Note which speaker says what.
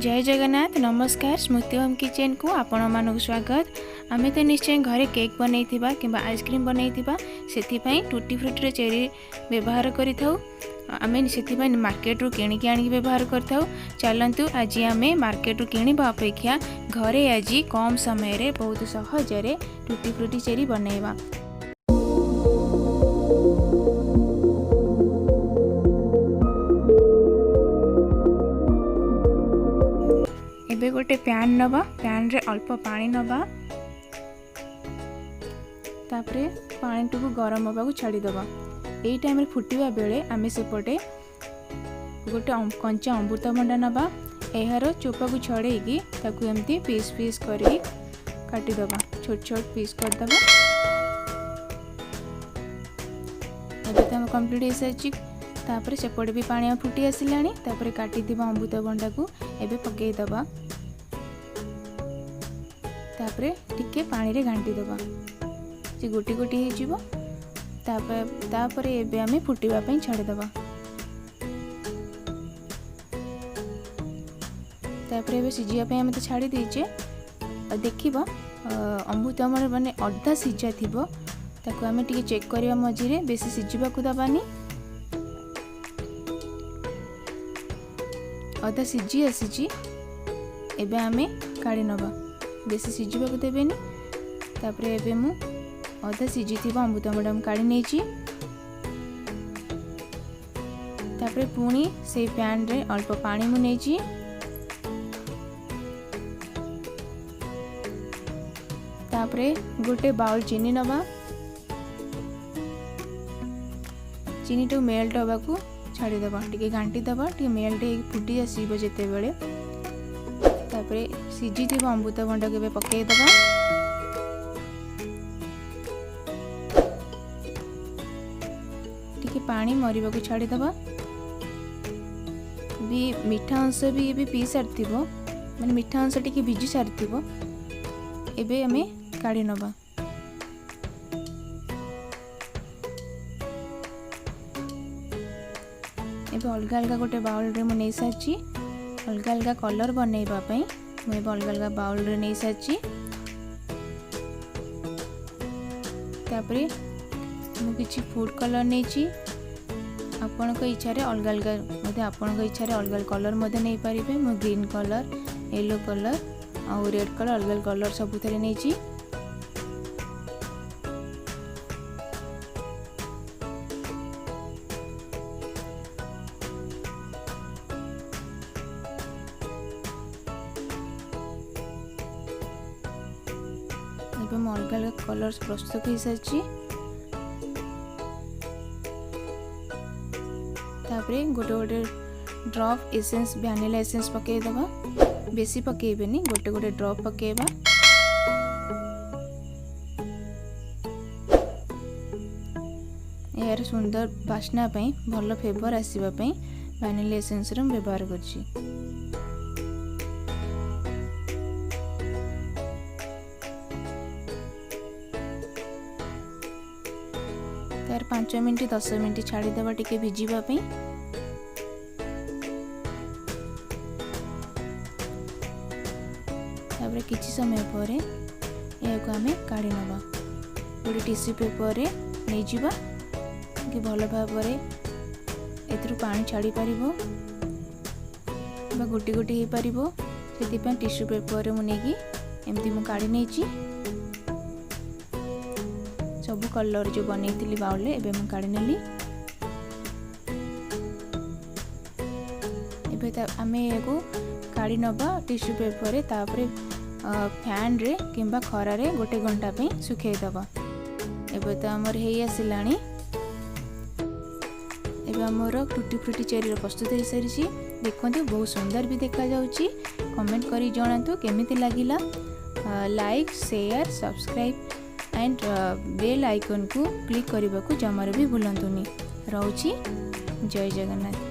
Speaker 1: जय जगन्नाथ नमस्कार स्मृति home kitchen को आपण मानक स्वागत। आमे तो निश्चय घरे केक बनई किंबा आइसक्रीम बनई से टूटी फ्रूटी चेरी व्यवहार करिथाउ। आमे से मार्केट रू किणी आनी व्यवहार करथाउ। चलंतु आज आमे मार्केट रू किणवा अपेक्षा घरे आज कम समय रे बहुत सहजरे टूटी फ्रूटी चेरी बनैबा। एबे गोटे पैन नवा, पैन रे अल्प पानी नवा, तापरे पानी टू गरम होगा को छाड़ी दबा। एई टाइम रे फुटिबा बेले आमे सेपटे गोटे कंचा अमृतभंडा नवा, एहार चोपा को छड़ेगी ताकू एमती पीस पीस करी काटी दबा, छोट छोट पीस कर दबा। एबे त हम कंप्लीट हो साची। तापरे सेपटे भी पानी फुटी आसिलानी। तापरे काटी दिबा अमृतभंडा को एबे पकई दबा। तापरे टिके पानी रे घांटी दबा, जे गोटी गोटी हो जीवो। तापरे एबे हमें फुटीबा पई छाड़ी दबा। तापरे एबे सिजिया पई हमें तो छाड़ी देचे। देखिबा अमृतभंडा माने अधा सिजा थिबो, ताकू हमें टिके चेक करिया मझिरे, बेसी सिजिबा को दबानी। अधा सिजी आसीची एबे हमें काढ़ी नबा, बेसी सिजिबा को देबेनी। तापरे एबे मु अधा सिजी थिबा अमृतभंडा मु काढ़ी नेची। तापरे पुणी से पैन रे अल्प पानी मु नेची। तापरे गोटे बाउल चीनी नबा, चीनी तो मेल्ट होबा को छाड़ी दबा, टिके घांटी दबा, टिके मेल्ट फुटी आसीबो जेते बेले। तापरे सिजी थिबा अमृतभंडा के पकई दबा। टिके पानी मरिबा को छाड़ी दबा। भी मीठा अंश भी एबे पी सारथिबो, माने मीठा अंश टिके भिजी सारथिबो। एबे हमें काढ़ी नबा। एबे अलग अलग गोटे बाउल रे मु नै साची। अलग अलग कलर बनैबा पई मु एबे अलग अलग बाउल रे नै साची। तापरे मु किछि फूड कलर नेची। आपन को इच्छा रे अलग अलग मते आपन को इच्छा रे अलग अलग कलर मते नै परिबे। मु ग्रीन कलर, येलो कलर आ रेड कलर अलग अलग कलर सब थरे नेची। अलग अलग कलर्स प्रस्तुत हो सारी। तापरे गोटे गोटे ड्रॉप एसेंस वैनिला एसेंस पकई दबा, बेसी पकईबेनी, गोटे गोटे ड्रॉप पकईबा। यार सुंदर बास्ना पई भल फ्लेवर आसीबा पई वैनिला एसेंस रो व्यवहार करछि। तार 5 मिनट 10 मिनट छाड़ी दबा टिके भिजिबा पई। तापर किछि समय परे याको हमें काढ़ी नबा। गोटे टिश्यू पेपर रे नै जिबा कि भल भाबरे एथरु पानी छाड़ी परिबो बा गोटी गोटी हे परिबो। सेति पे टिश्यू पेपर रे मु नेकी एमती मु काढ़ी नेची। सब कलर जो बनई बाउल एबे मु काढ़ी नेली। एबे आमे एगो काढ़ी नबा टिश्यू पेपर रे। तापरे फैन रे किंबा खरा रे गोटे घंटा पे सुखै दबा। एबे त हमर हेई आसिलानी। एबे हमर टूटी फ्रूटी चेरी प्रस्तुत हो सारी। देखंतु बहुत सुंदर भी देखा जाउची। कमेंट करी जणातु केमिति लागिला। Like share subscribe and bell icon को क्लिक करने को जमार भी भूलंतुनी। रहउची जय जगन्नाथ।